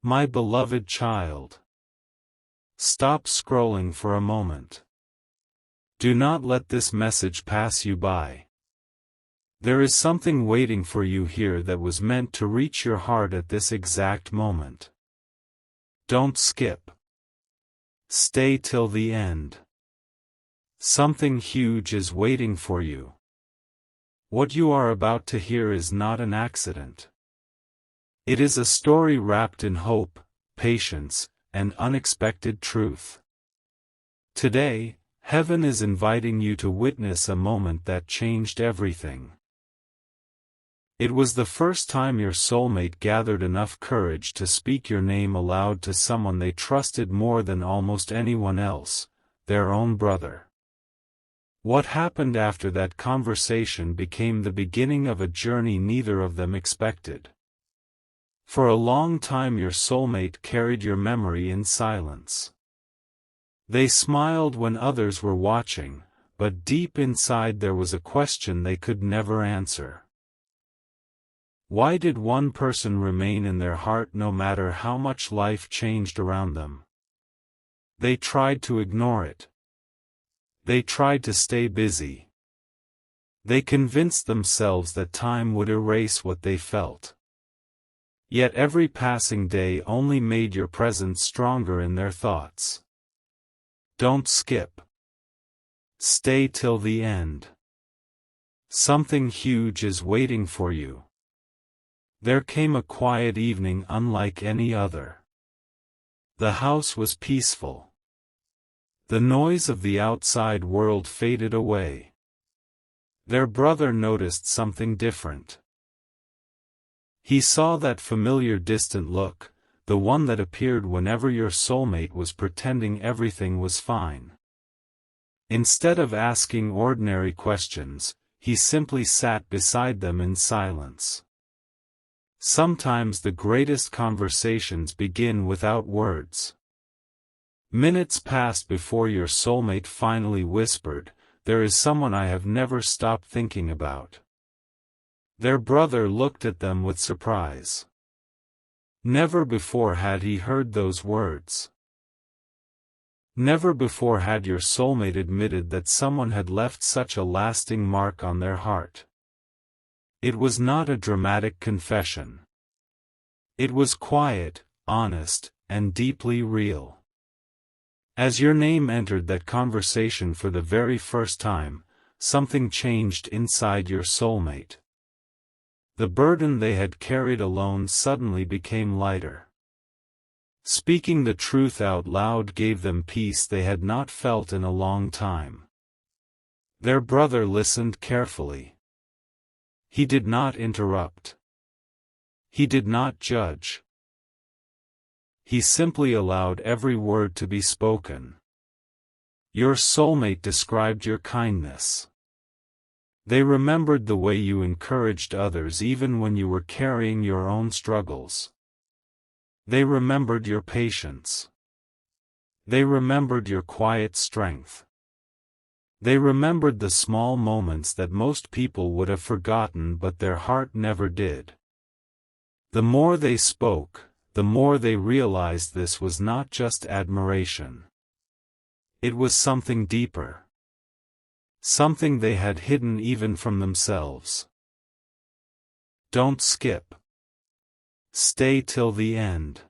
My beloved child. Stop scrolling for a moment. Do not let this message pass you by. There is something waiting for you here that was meant to reach your heart at this exact moment. Don't skip. Stay till the end. Something huge is waiting for you. What you are about to hear is not an accident. It is a story wrapped in hope, patience, and unexpected truth. Today, heaven is inviting you to witness a moment that changed everything. It was the first time your soulmate gathered enough courage to speak your name aloud to someone they trusted more than almost anyone else, their own brother. What happened after that conversation became the beginning of a journey neither of them expected. For a long time your soulmate carried your memory in silence. They smiled when others were watching, but deep inside there was a question they could never answer. Why did one person remain in their heart no matter how much life changed around them? They tried to ignore it. They tried to stay busy. They convinced themselves that time would erase what they felt. Yet every passing day only made your presence stronger in their thoughts. Don't skip. Stay till the end. Something huge is waiting for you. There came a quiet evening unlike any other. The house was peaceful. The noise of the outside world faded away. Their brother noticed something different. He saw that familiar distant look, the one that appeared whenever your soulmate was pretending everything was fine. Instead of asking ordinary questions, he simply sat beside them in silence. Sometimes the greatest conversations begin without words. Minutes passed before your soulmate finally whispered, "There is someone I have never stopped thinking about." Their brother looked at them with surprise. Never before had he heard those words. Never before had your soulmate admitted that someone had left such a lasting mark on their heart. It was not a dramatic confession. It was quiet, honest, and deeply real. As your name entered that conversation for the very first time, something changed inside your soulmate. The burden they had carried alone suddenly became lighter. Speaking the truth out loud gave them peace they had not felt in a long time. Their brother listened carefully. He did not interrupt. He did not judge. He simply allowed every word to be spoken. Your soulmate described your kindness. They remembered the way you encouraged others even when you were carrying your own struggles. They remembered your patience. They remembered your quiet strength. They remembered the small moments that most people would have forgotten but their heart never did. The more they spoke, the more they realized this was not just admiration. It was something deeper. Something they had hidden even from themselves. Don't skip. Stay till the end.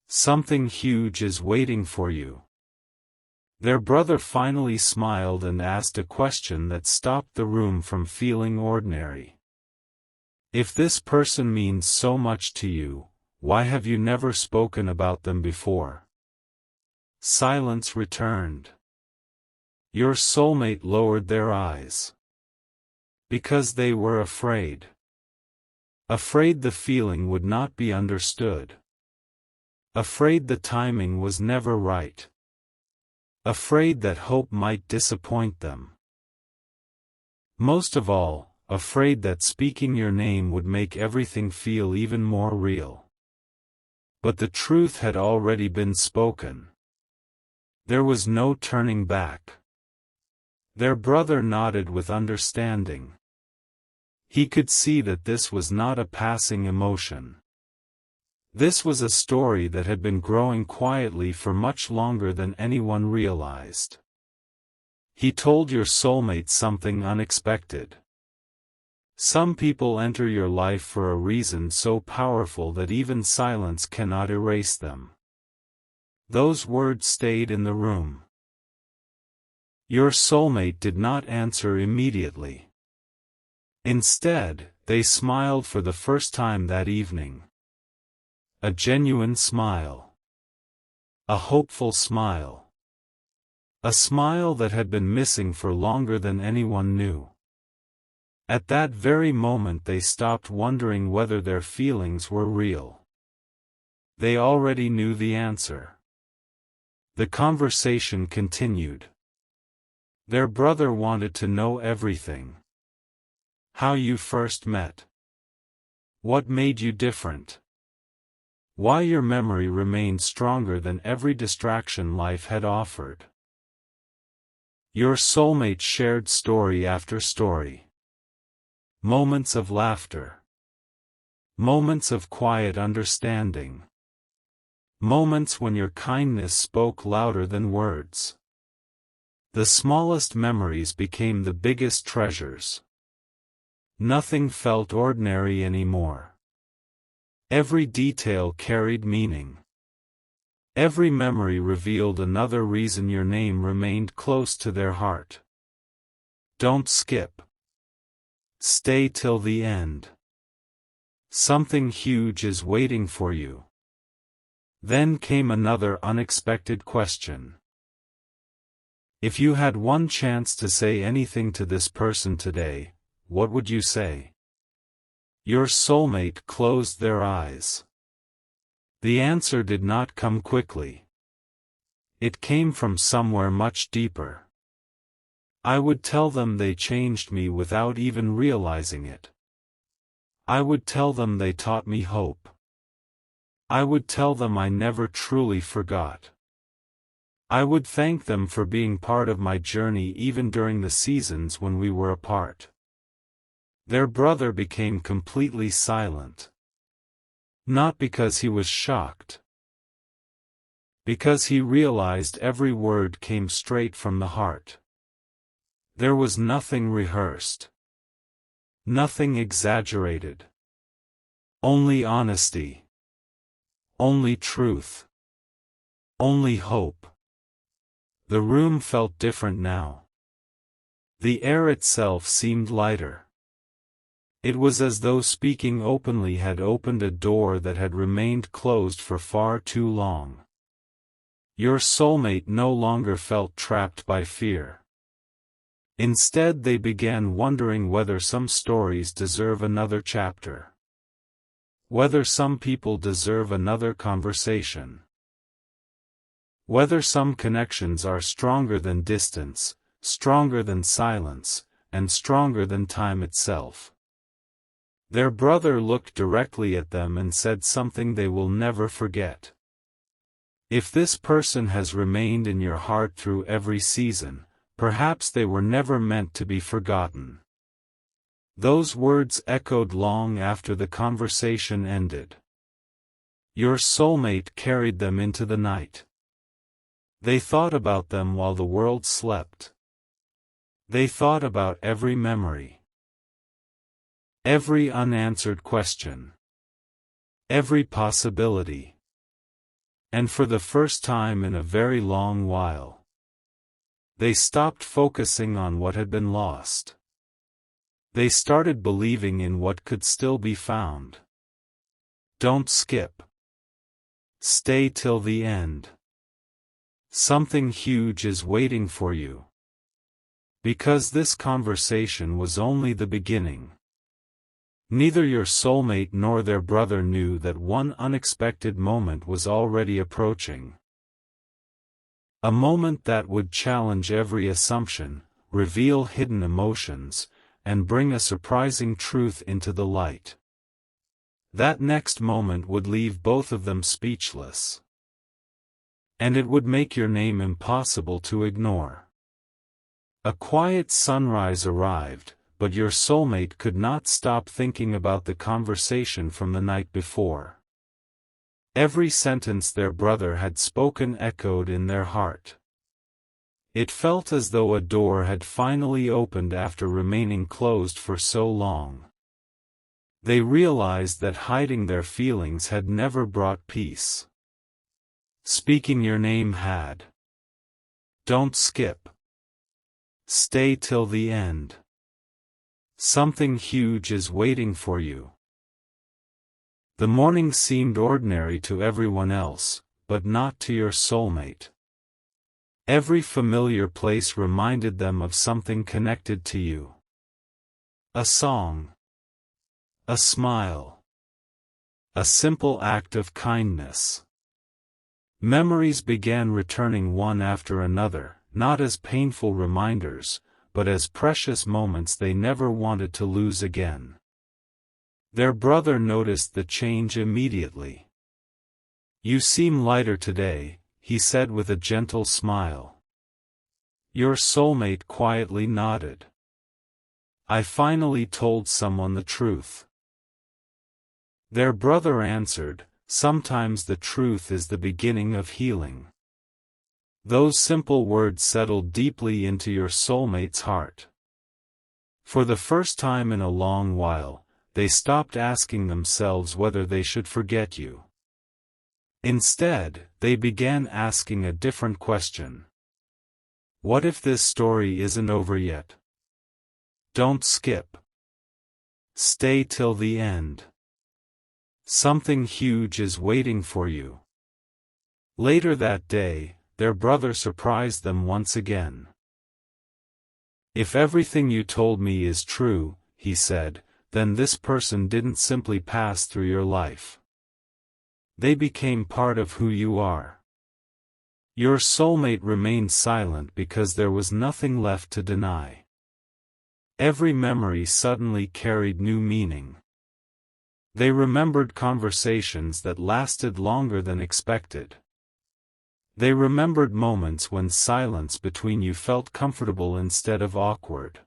Something huge is waiting for you. Their brother finally smiled and asked a question that stopped the room from feeling ordinary. If this person means so much to you, why have you never spoken about them before? Silence returned. Your soulmate lowered their eyes. Because they were afraid. Afraid the feeling would not be understood. Afraid the timing was never right. Afraid that hope might disappoint them. Most of all, afraid that speaking your name would make everything feel even more real. But the truth had already been spoken. There was no turning back. Their brother nodded with understanding. He could see that this was not a passing emotion. This was a story that had been growing quietly for much longer than anyone realized. He told your soulmate something unexpected. Some people enter your life for a reason so powerful that even silence cannot erase them. Those words stayed in the room. Your soulmate did not answer immediately. Instead, they smiled for the first time that evening. A genuine smile. A hopeful smile. A smile that had been missing for longer than anyone knew. At that very moment they stopped wondering whether their feelings were real. They already knew the answer. The conversation continued. Their brother wanted to know everything. How you first met. What made you different? Why your memory remained stronger than every distraction life had offered. Your soulmate shared story after story. Moments of laughter. Moments of quiet understanding. Moments when your kindness spoke louder than words. The smallest memories became the biggest treasures. Nothing felt ordinary anymore. Every detail carried meaning. Every memory revealed another reason your name remained close to their heart. Don't skip. Stay till the end. Something huge is waiting for you. Then came another unexpected question. If you had one chance to say anything to this person today, what would you say? Your soulmate closed their eyes. The answer did not come quickly. It came from somewhere much deeper. I would tell them they changed me without even realizing it. I would tell them they taught me hope. I would tell them I never truly forgot. I would thank them for being part of my journey even during the seasons when we were apart. Their brother became completely silent. Not because he was shocked. Because he realized every word came straight from the heart. There was nothing rehearsed. Nothing exaggerated. Only honesty. Only truth. Only hope. The room felt different now. The air itself seemed lighter. It was as though speaking openly had opened a door that had remained closed for far too long. Your soulmate no longer felt trapped by fear. Instead they began wondering whether some stories deserve another chapter. Whether some people deserve another conversation. Whether some connections are stronger than distance, stronger than silence, and stronger than time itself. Their brother looked directly at them and said something they will never forget. If this person has remained in your heart through every season, perhaps they were never meant to be forgotten. Those words echoed long after the conversation ended. Your soulmate carried them into the night. They thought about them while the world slept. They thought about every memory. Every unanswered question. Every possibility. And for the first time in a very long while, they stopped focusing on what had been lost. They started believing in what could still be found. Don't skip. Stay till the end. Something huge is waiting for you. Because this conversation was only the beginning. Neither your soulmate nor their brother knew that one unexpected moment was already approaching. A moment that would challenge every assumption, reveal hidden emotions, and bring a surprising truth into the light. That next moment would leave both of them speechless. And it would make your name impossible to ignore. A quiet sunrise arrived, but your soulmate could not stop thinking about the conversation from the night before. Every sentence their brother had spoken echoed in their heart. It felt as though a door had finally opened after remaining closed for so long. They realized that hiding their feelings had never brought peace. Speaking your name had. Don't skip. Stay till the end. Something huge is waiting for you. The morning seemed ordinary to everyone else, but not to your soulmate. Every familiar place reminded them of something connected to you. A song. A smile. A simple act of kindness. Memories began returning one after another, not as painful reminders, but as precious moments they never wanted to lose again. Their brother noticed the change immediately. "You seem lighter today," he said with a gentle smile. Your soulmate quietly nodded. "I finally told someone the truth." Their brother answered, "Sometimes the truth is the beginning of healing." Those simple words settled deeply into your soulmate's heart. For the first time in a long while, they stopped asking themselves whether they should forget you. Instead, they began asking a different question. What if this story isn't over yet? Don't skip. Stay till the end. Something huge is waiting for you. Later that day, their brother surprised them once again. "If everything you told me is true," he said, "then this person didn't simply pass through your life. They became part of who you are." Your soulmate remained silent because there was nothing left to deny. Every memory suddenly carried new meaning. They remembered conversations that lasted longer than expected. They remembered moments when silence between you felt comfortable instead of awkward.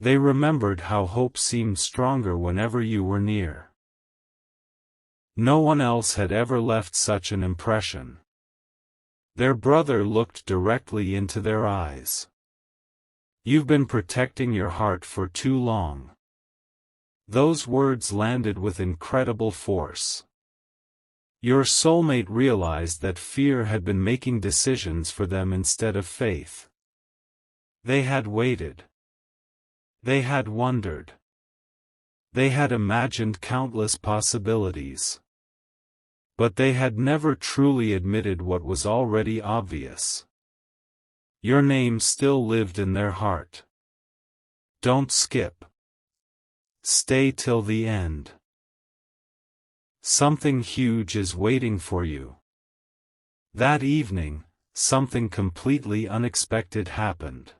They remembered how hope seemed stronger whenever you were near. No one else had ever left such an impression. Their brother looked directly into their eyes. "You've been protecting your heart for too long." Those words landed with incredible force. Your soulmate realized that fear had been making decisions for them instead of faith. They had waited. They had wondered. They had imagined countless possibilities. But they had never truly admitted what was already obvious. Your name still lived in their heart. Don't skip. Stay till the end. Something huge is waiting for you. That evening, something completely unexpected happened.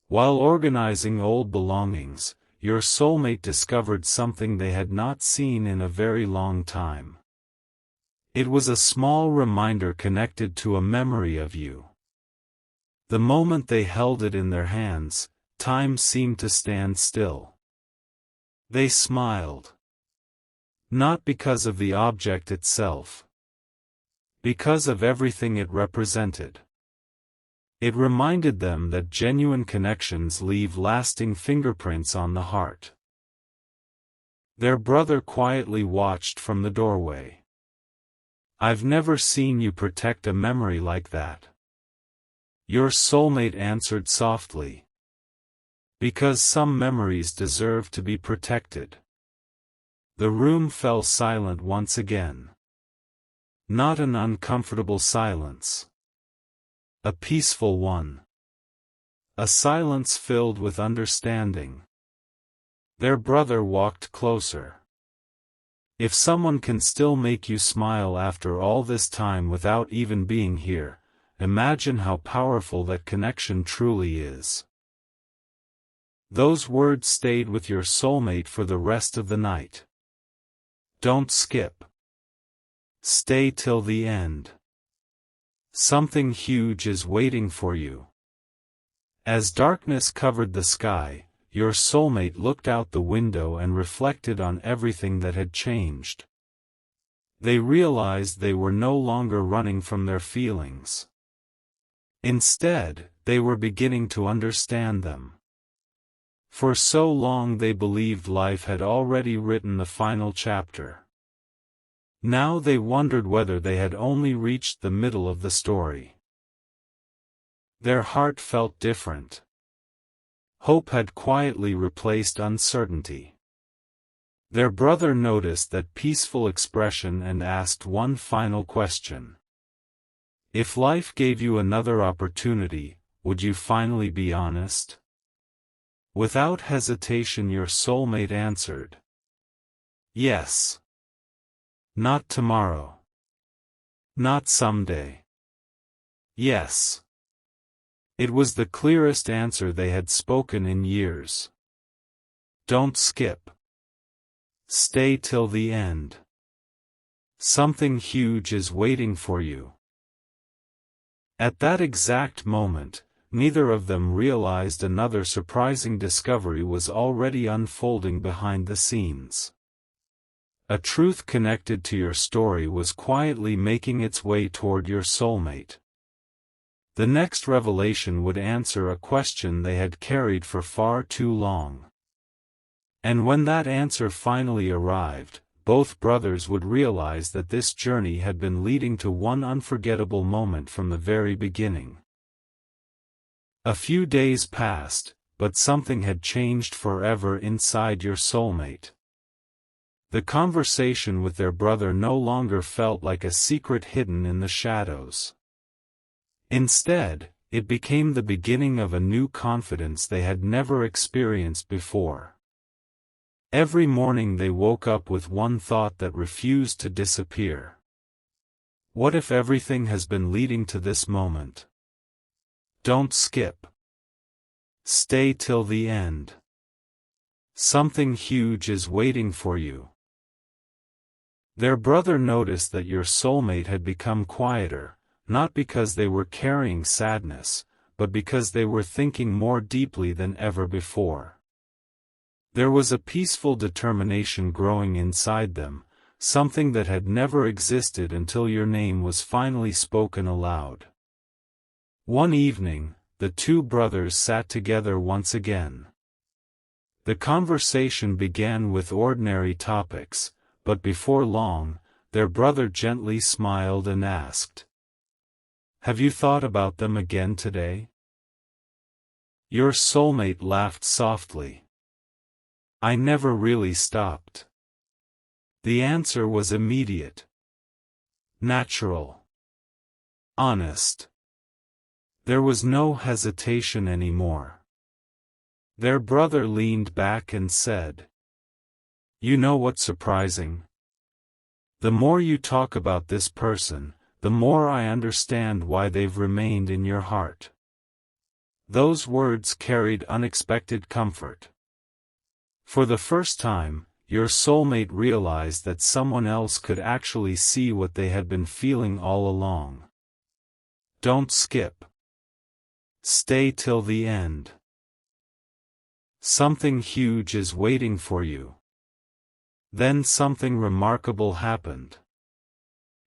While organizing old belongings, your soulmate discovered something they had not seen in a very long time. It was a small reminder connected to a memory of you. The moment they held it in their hands, time seemed to stand still. They smiled. Not because of the object itself. Because of everything it represented. It reminded them that genuine connections leave lasting fingerprints on the heart. Their brother quietly watched from the doorway. "I've never seen you protect a memory like that." Your soulmate answered softly. "Because some memories deserve to be protected." The room fell silent once again. Not an uncomfortable silence. A peaceful one. A silence filled with understanding. Their brother walked closer. "If someone can still make you smile after all this time without even being here, imagine how powerful that connection truly is." Those words stayed with your soulmate for the rest of the night. Don't skip. Stay till the end. Something huge is waiting for you. As darkness covered the sky, your soulmate looked out the window and reflected on everything that had changed. They realized they were no longer running from their feelings. Instead, they were beginning to understand them. For so long they believed life had already written the final chapter. Now they wondered whether they had only reached the middle of the story. Their heart felt different. Hope had quietly replaced uncertainty. Their brother noticed that peaceful expression and asked one final question. If life gave you another opportunity, would you finally be honest? Without hesitation, your soulmate answered. Yes. Not tomorrow. Not someday. Yes. It was the clearest answer they had spoken in years. Don't skip. Stay till the end. Something huge is waiting for you. At that exact moment, neither of them realized another surprising discovery was already unfolding behind the scenes. A truth connected to your story was quietly making its way toward your soulmate. The next revelation would answer a question they had carried for far too long. And when that answer finally arrived, both brothers would realize that this journey had been leading to one unforgettable moment from the very beginning. A few days passed, but something had changed forever inside your soulmate. The conversation with their brother no longer felt like a secret hidden in the shadows. Instead, it became the beginning of a new confidence they had never experienced before. Every morning they woke up with one thought that refused to disappear. What if everything has been leading to this moment? Don't skip. Stay till the end. Something huge is waiting for you. Their brother noticed that your soulmate had become quieter, not because they were carrying sadness, but because they were thinking more deeply than ever before. There was a peaceful determination growing inside them, something that had never existed until your name was finally spoken aloud. One evening, the two brothers sat together once again. The conversation began with ordinary topics, but before long, their brother gently smiled and asked, "Have you thought about them again today?" Your soulmate laughed softly. "I never really stopped." The answer was immediate. Natural. Honest. There was no hesitation anymore. Their brother leaned back and said, "You know what's surprising? The more you talk about this person, the more I understand why they've remained in your heart." Those words carried unexpected comfort. For the first time, your soulmate realized that someone else could actually see what they had been feeling all along. Don't skip. Stay till the end. Something huge is waiting for you. Then something remarkable happened.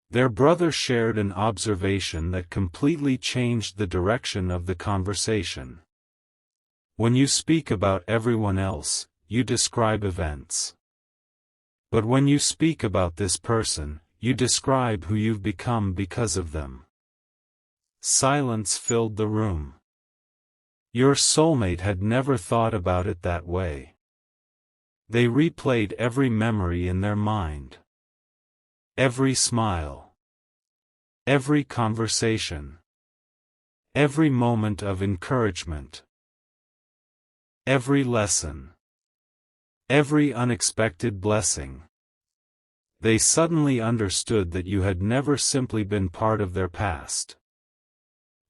Their brother shared an observation that completely changed the direction of the conversation. When you speak about everyone else, you describe events. But when you speak about this person, you describe who you've become because of them. Silence filled the room. Your soulmate had never thought about it that way. They replayed every memory in their mind. Every smile. Every conversation. Every moment of encouragement. Every lesson. Every unexpected blessing. They suddenly understood that you had never simply been part of their past.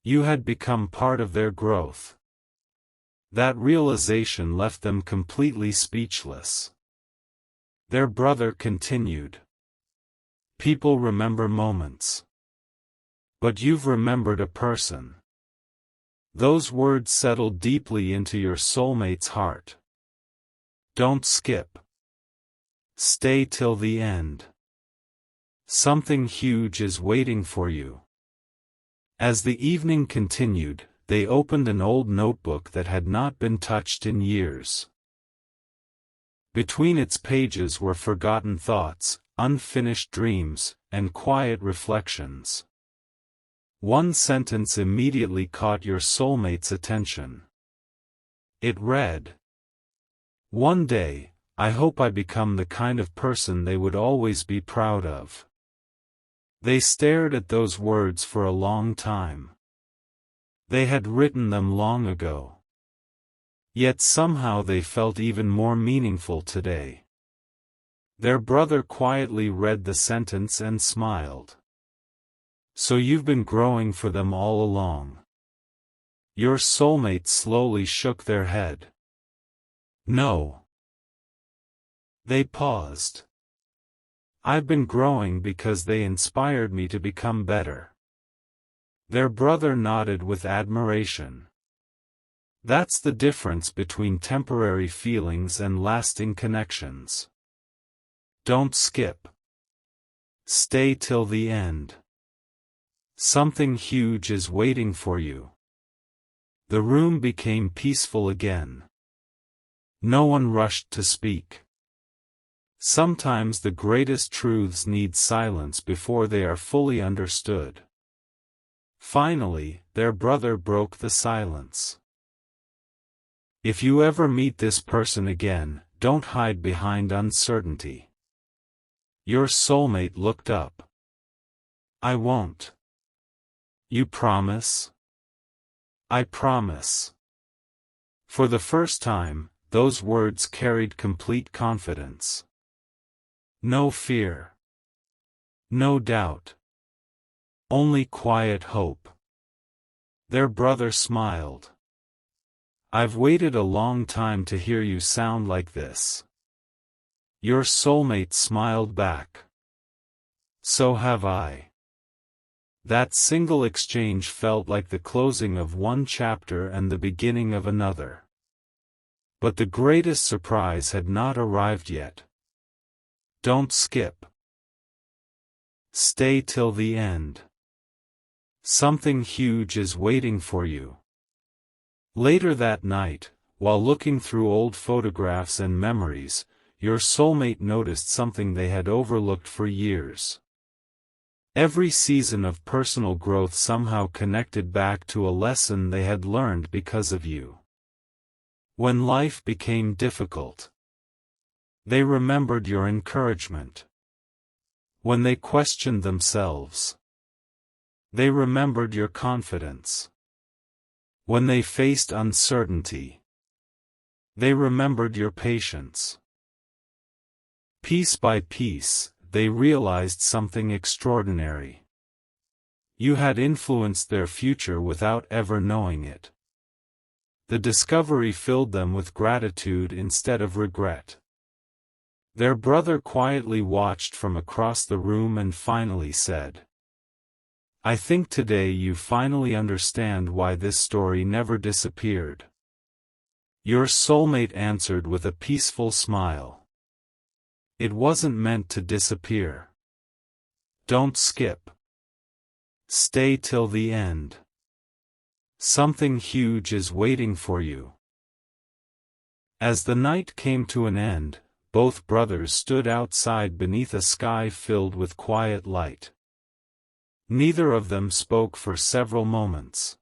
You had become part of their growth. That realization left them completely speechless. Their brother continued. People remember moments. But you've remembered a person. Those words settled deeply into your soulmate's heart. Don't skip. Stay till the end. Something huge is waiting for you. As the evening continued, they opened an old notebook that had not been touched in years. Between its pages were forgotten thoughts, unfinished dreams, and quiet reflections. One sentence immediately caught your soulmate's attention. It read, "One day, I hope I become the kind of person they would always be proud of." They stared at those words for a long time. They had written them long ago. Yet somehow they felt even more meaningful today. Their brother quietly read the sentence and smiled. "So you've been growing for them all along." Your soulmate slowly shook their head. "No." They paused. "I've been growing because they inspired me to become better." Their brother nodded with admiration. That's the difference between temporary feelings and lasting connections. Don't skip. Stay till the end. Something huge is waiting for you. The room became peaceful again. No one rushed to speak. Sometimes the greatest truths need silence before they are fully understood. Finally, their brother broke the silence. "If you ever meet this person again, don't hide behind uncertainty." Your soulmate looked up. "I won't." "You promise?" "I promise." For the first time, those words carried complete confidence. No fear. No doubt. Only quiet hope. Their brother smiled. "I've waited a long time to hear you sound like this." Your soulmate smiled back. "So have I." That single exchange felt like the closing of one chapter and the beginning of another. But the greatest surprise had not arrived yet. Don't skip. Stay till the end. Something huge is waiting for you. Later that night, while looking through old photographs and memories, your soulmate noticed something they had overlooked for years. Every season of personal growth somehow connected back to a lesson they had learned because of you. When life became difficult, they remembered your encouragement. When they questioned themselves, they remembered your confidence. When they faced uncertainty, they remembered your patience. Piece by piece, they realized something extraordinary. You had influenced their future without ever knowing it. The discovery filled them with gratitude instead of regret. Their brother quietly watched from across the room and finally said, "I think today you finally understand why this story never disappeared." Your soulmate answered with a peaceful smile. "It wasn't meant to disappear. Don't skip. Stay till the end. Something huge is waiting for you." As the night came to an end, both brothers stood outside beneath a sky filled with quiet light. Neither of them spoke for several moments.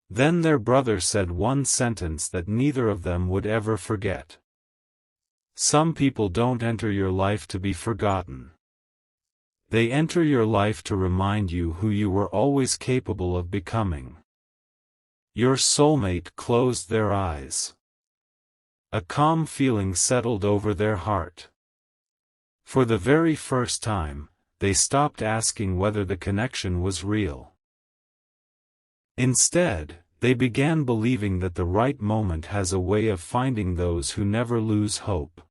Then their brother said one sentence that neither of them would ever forget. "Some people don't enter your life to be forgotten. They enter your life to remind you who you were always capable of becoming." Your soulmate closed their eyes. A calm feeling settled over their heart. For the very first time, they stopped asking whether the connection was real. Instead, they began believing that the right moment has a way of finding those who never lose hope.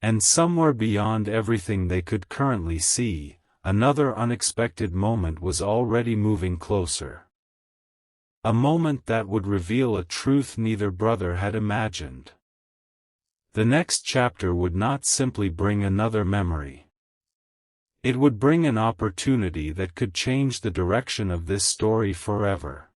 And somewhere beyond everything they could currently see, another unexpected moment was already moving closer. A moment that would reveal a truth neither brother had imagined. The next chapter would not simply bring another memory. It would bring an opportunity that could change the direction of this story forever.